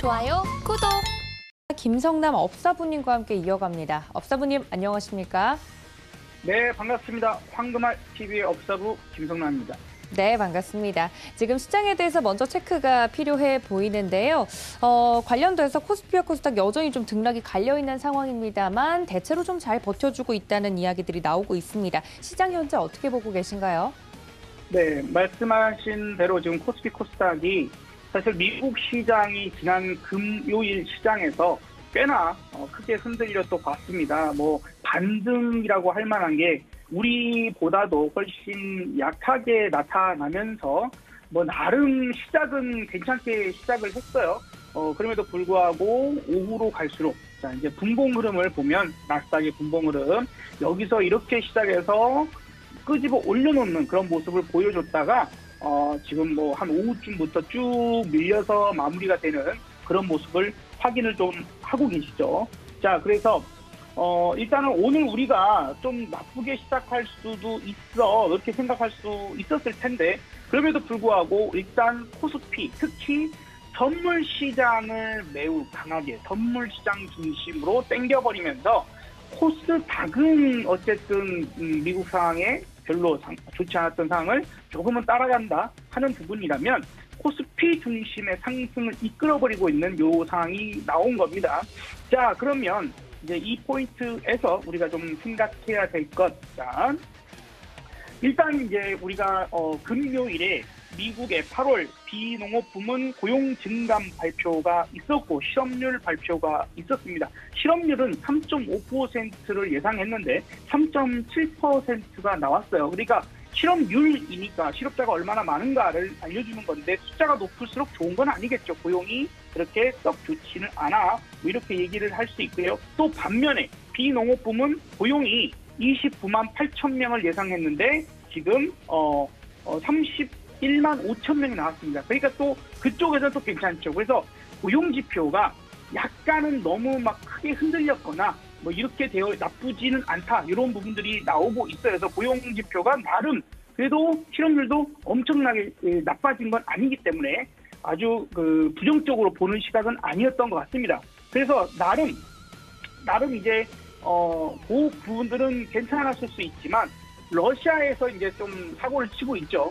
좋아요, 구독. 김성남 업사부님과 함께 이어갑니다. 업사부님 안녕하십니까? 네, 반갑습니다. 황금알 TV의 업사부 김성남입니다. 네, 반갑습니다. 지금 시장에 대해서 먼저 체크가 필요해 보이는데요. 관련돼서 코스피와 코스닥 여전히 좀 등락이 갈려있는 상황입니다만 대체로 좀 잘 버텨주고 있다는 이야기들이 나오고 있습니다. 시장 현재 어떻게 보고 계신가요? 네, 말씀하신 대로 지금 코스피 코스닥이 사실 미국 시장이 지난 금요일 시장에서 꽤나 크게 흔들려 또 봤습니다. 뭐 반등이라고 할 만한 게 우리보다도 훨씬 약하게 나타나면서 뭐 나름 시작은 괜찮게 시작을 했어요. 그럼에도 불구하고 오후로 갈수록 자 이제 분봉 흐름을 보면 나스닥의 분봉 흐름 여기서 이렇게 시작해서 끄집어 올려놓는 그런 모습을 보여줬다가 지금 뭐 한 오후쯤부터 쭉 밀려서 마무리가 되는 그런 모습을 확인을 좀 하고 계시죠. 자, 그래서 일단은 오늘 우리가 좀 나쁘게 시작할 수도 있어 이렇게 생각할 수 있었을 텐데 그럼에도 불구하고 일단 코스피 특히 선물 시장을 매우 강하게 선물 시장 중심으로 땡겨버리면서 코스닥은 어쨌든 미국 상황에 별로 좋지 않았던 상황을 조금은 따라간다 하는 부분이라면 코스피 중심의 상승을 이끌어버리고 있는 요 상황이 나온 겁니다. 자, 그러면 이제 이 포인트에서 우리가 좀 생각해야 될 것. 자, 일단 이제 우리가 금요일에 미국의 8월 비농업 부문 고용 증감 발표가 있었고 실업률 발표가 있었습니다. 실업률은 3.5%를 예상했는데 3.7%가 나왔어요. 그러니까 실업률이니까 실업자가 얼마나 많은가를 알려주는 건데 숫자가 높을수록 좋은 건 아니겠죠. 고용이 그렇게 썩 좋지는 않아. 뭐 이렇게 얘기를 할 수 있고요. 또 반면에 비농업 부문 고용이 29만 8천 명을 예상했는데 지금 31만 5천 명이 나왔습니다. 그러니까 또 그쪽에서는 또 괜찮죠. 그래서 고용 지표가 약간은 너무 막 크게 흔들렸거나 뭐 이렇게 되어 나쁘지는 않다 이런 부분들이 나오고 있어요. 그래서 고용 지표가 나름 그래도 실업률도 엄청나게 나빠진 건 아니기 때문에 아주 부정적으로 보는 시각은 아니었던 것 같습니다. 그래서 나름 이제 그 부분들은 괜찮았을 수 있지만 러시아에서 이제 좀 사고를 치고 있죠.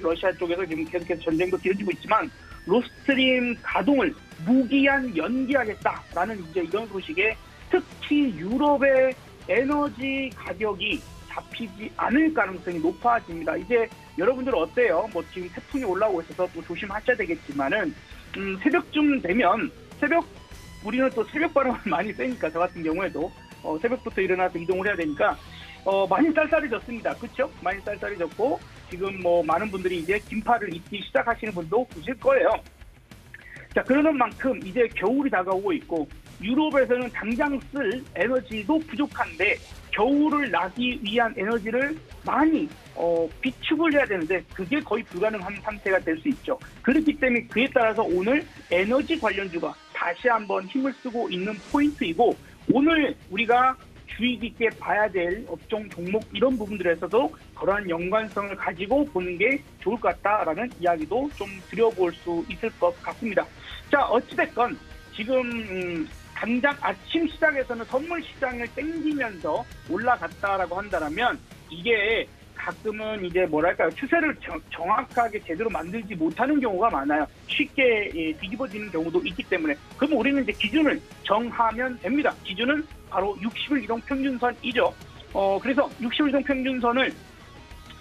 러시아 쪽에서 지금 계속해서 전쟁도 길어지고 있지만 로스트림 가동을 무기한 연기하겠다라는 이제 이런 소식에 특히 유럽의 에너지 가격이 잡히지 않을 가능성이 높아집니다. 이제 여러분들 어때요? 뭐 지금 태풍이 올라오고 있어서 또 조심하셔야 되겠지만은 새벽쯤 되면 우리는 또 새벽 바람을 많이 쐬니까 저 같은 경우에도 새벽부터 일어나서 이동을 해야 되니까 많이 쌀쌀해졌습니다. 그렇죠? 많이 쌀쌀해졌고 지금 뭐 많은 분들이 이제 긴팔을 입기 시작하시는 분도 계실 거예요. 자, 그러는 만큼 이제 겨울이 다가오고 있고 유럽에서는 당장 쓸 에너지도 부족한데 겨울을 나기 위한 에너지를 많이 비축을 해야 되는데 그게 거의 불가능한 상태가 될 수 있죠. 그렇기 때문에 그에 따라서 오늘 에너지 관련주가 다시 한번 힘을 쓰고 있는 포인트이고 오늘 우리가 주의 깊게 봐야 될 업종 종목 이런 부분들에서도 그러한 연관성을 가지고 보는 게 좋을 것 같다라는 이야기도 좀 드려볼 수 있을 것 같습니다. 자, 어찌됐건 지금 당장 아침 시장에서는 선물 시장을 땡기면서 올라갔다라고 한다면 이게 가끔은 이제 뭐랄까요 추세를 정확하게 제대로 만들지 못하는 경우가 많아요. 쉽게 뒤집어지는 경우도 있기 때문에 그럼 우리는 이제 기준을 정하면 됩니다. 기준은 바로 60일 이동 평균선이죠. 그래서 60일 이동 평균선을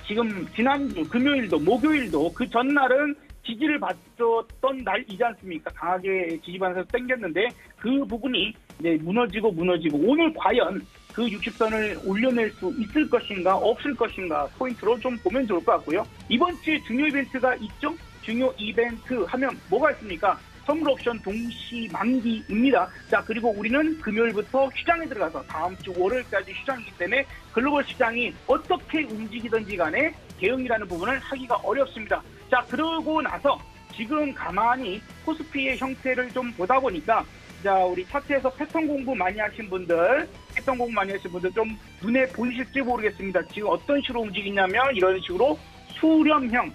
지금 지난주 금요일도 목요일도 그 전날은 지지를 받았던 날이지 않습니까? 강하게 지지받아서 땡겼는데 그 부분이 이제 무너지고 오늘 과연 그 60선을 올려낼 수 있을 것인가 없을 것인가 포인트로 좀 보면 좋을 것 같고요. 이번 주에 중요 이벤트가 있죠? 중요 이벤트 하면 뭐가 있습니까? 선물 옵션 동시 만기입니다. 자, 그리고 우리는 금요일부터 시장에 들어가서 다음 주 월요일까지 시장이기 때문에 글로벌 시장이 어떻게 움직이든지 간에 대응이라는 부분을 하기가 어렵습니다. 자, 그러고 나서 지금 가만히 코스피의 형태를 좀 보다 보니까 자, 우리 차트에서 패턴 공부 많이 하신 분들 좀 눈에 보이실지 모르겠습니다. 지금 어떤 식으로 움직이냐면 이런 식으로 수렴형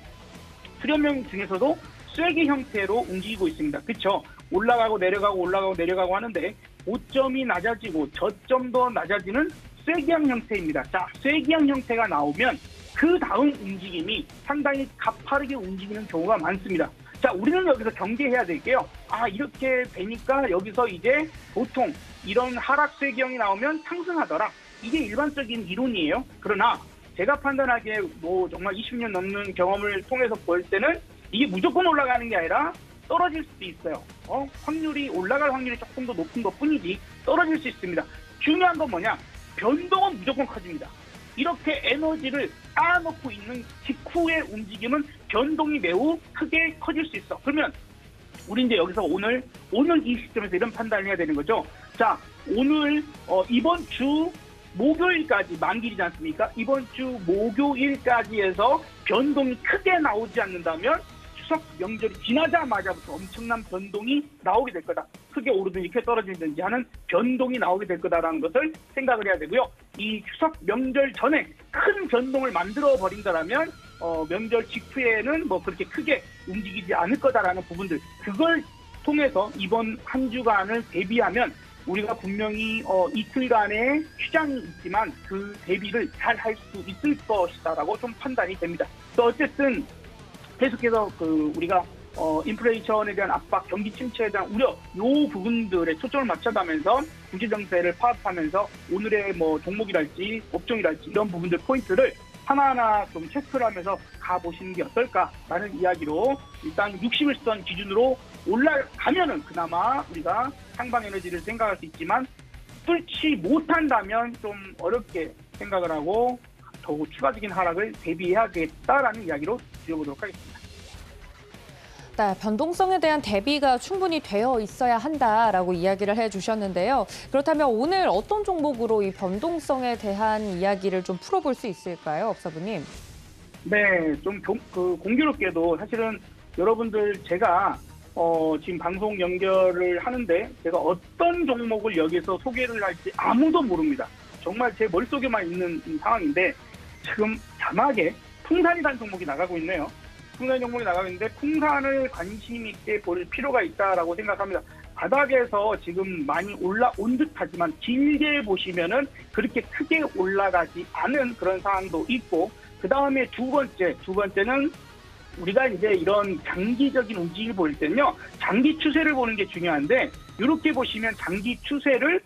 중에서도 쐐기 형태로 움직이고 있습니다. 그렇죠? 올라가고 내려가고 올라가고 내려가고 하는데 고점이 낮아지고 저점도 낮아지는 쇠기항 형태입니다. 자, 쇠기항 형태가 나오면 그 다음 움직임이 상당히 가파르게 움직이는 경우가 많습니다. 자, 우리는 여기서 경계해야 될게요. 아, 이렇게 되니까 여기서 이제 보통 이런 하락 쇠기항이 나오면 상승하더라. 이게 일반적인 이론이에요. 그러나 제가 판단하기에 뭐 정말 20년 넘는 경험을 통해서 볼 때는 이게 무조건 올라가는 게 아니라 떨어질 수도 있어요. 확률이 올라갈 확률이 조금 더 높은 것뿐이지 떨어질 수 있습니다. 중요한 건 뭐냐? 변동은 무조건 커집니다. 이렇게 에너지를 쌓아놓고 있는 직후의 움직임은 변동이 매우 크게 커질 수 있어. 그러면 우리 이제 여기서 오늘 이 시점에서 이런 판단을 해야 되는 거죠. 자, 오늘 이번 주 목요일까지 만기이지 않습니까? 이번 주 목요일까지 해서 변동이 크게 나오지 않는다면 추석 명절이 지나자마자부터 엄청난 변동이 나오게 될 거다. 크게 오르든지 이렇게 떨어지든지 하는 변동이 나오게 될 거다라는 것을 생각을 해야 되고요. 이 추석 명절 전에 큰 변동을 만들어 버린다라면 명절 직후에는 뭐 그렇게 크게 움직이지 않을 거다라는 부분들, 그걸 통해서 이번 한 주간을 대비하면 우리가 분명히 이틀간의 휴장이 있지만 그 대비를 잘 할 수 있을 것이다라고 좀 판단이 됩니다. 또 어쨌든 계속해서 우리가 인플레이션에 대한 압박, 경기 침체에 대한 우려, 요 부분들에 초점을 맞춰가면서 구제 정세를 파악하면서 오늘의 뭐 종목이랄지 업종이랄지 이런 부분들 포인트를 하나하나 좀 체크를 하면서 가보시는 게 어떨까라는 이야기로 일단 60일선 기준으로 올라가면은 그나마 우리가 상방 에너지를 생각할 수 있지만 뚫지 못한다면 좀 어렵게 생각을 하고 더욱 추가적인 하락을 대비해야겠다라는 이야기로 드려보도록 하겠습니다. 네, 변동성에 대한 대비가 충분히 되어 있어야 한다라고 이야기를 해주셨는데요. 그렇다면 오늘 어떤 종목으로 이 변동성에 대한 이야기를 좀 풀어볼 수 있을까요, 업사부님? 네, 좀 공교롭게도 사실은 여러분들 제가 지금 방송 연결을 하는데 제가 어떤 종목을 여기서 소개를 할지 아무도 모릅니다. 정말 제 머릿속에만 있는 상황인데 지금 자막에 풍산이라는 종목이 나가고 있네요. 풍산 종목이 나가고 있는데 풍산을 관심 있게 볼 필요가 있다라고 생각합니다. 바닥에서 지금 많이 올라온 듯하지만 길게 보시면은 그렇게 크게 올라가지 않은 그런 상황도 있고, 그 다음에 두 번째는 우리가 이제 이런 장기적인 움직임을 볼 때는요, 장기 추세를 보는 게 중요한데 이렇게 보시면 장기 추세를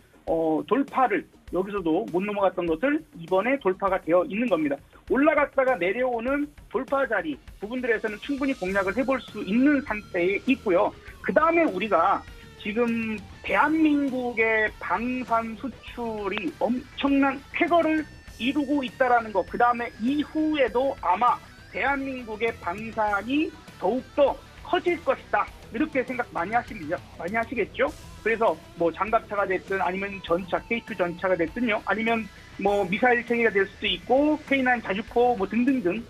돌파를 여기서도 못 넘어갔던 것을 이번에 돌파가 되어 있는 겁니다. 올라갔다가 내려오는 돌파 자리 부분들에서는 충분히 공략을 해볼 수 있는 상태에 있고요. 그 다음에 우리가 지금 대한민국의 방산 수출이 엄청난 쾌거를 이루고 있다는 거, 그 다음에 이후에도 아마 대한민국의 방산이 더욱더 커질 것이다. 이렇게 생각 많이 하시겠죠? 그래서 뭐 장갑차가 됐든 아니면 전차, K2 전차가 됐든요. 아니면 뭐 미사일 체계가 될 수도 있고 K9 자주포 뭐 등등등.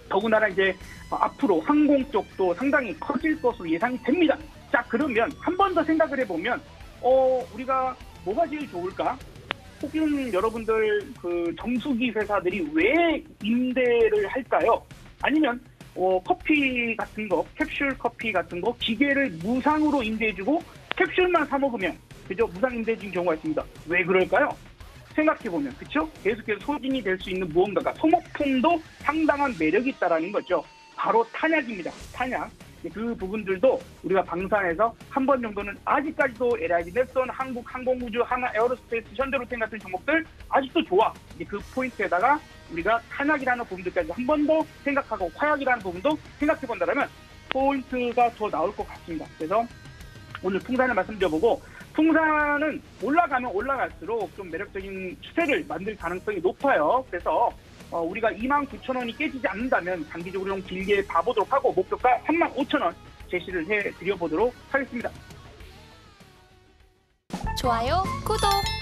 더군다나 이제 앞으로 항공 쪽도 상당히 커질 것으로 예상이 됩니다. 자, 그러면 한 번 더 생각을 해보면 우리가 뭐가 제일 좋을까? 혹은 여러분들 정수기 회사들이 왜 임대를 할까요? 아니면 커피 같은 거, 캡슐 커피 같은 거 기계를 무상으로 임대해주고 캡슐만 사 먹으면 그죠? 무상 임대해준 경우가 있습니다. 왜 그럴까요? 생각해보면 그렇죠? 계속해서 소진이 될 수 있는 무언가가, 소모품도 상당한 매력이 있다라는 거죠. 바로 탄약입니다. 탄약. 그 부분들도 우리가 방산에서 한 번 정도는 아직까지도 LIG, 넥선, 한국 항공우주, 하나 에어로스페이스, 현대로템 같은 종목들 아직도 좋아. 그 포인트에다가 우리가 탄약이라는 부분들까지 한 번 더 생각하고 화약이라는 부분도 생각해본다면 포인트가 더 나올 것 같습니다. 그래서 오늘 풍산을 말씀드려보고, 풍산은 올라가면 올라갈수록 좀 매력적인 추세를 만들 가능성이 높아요. 그래서 우리가 29,000원이 깨지지 않는다면 장기적으로 좀 길게 봐보도록 하고 목표가 35,000원 제시를 해드려보도록 하겠습니다. 좋아요, 구독!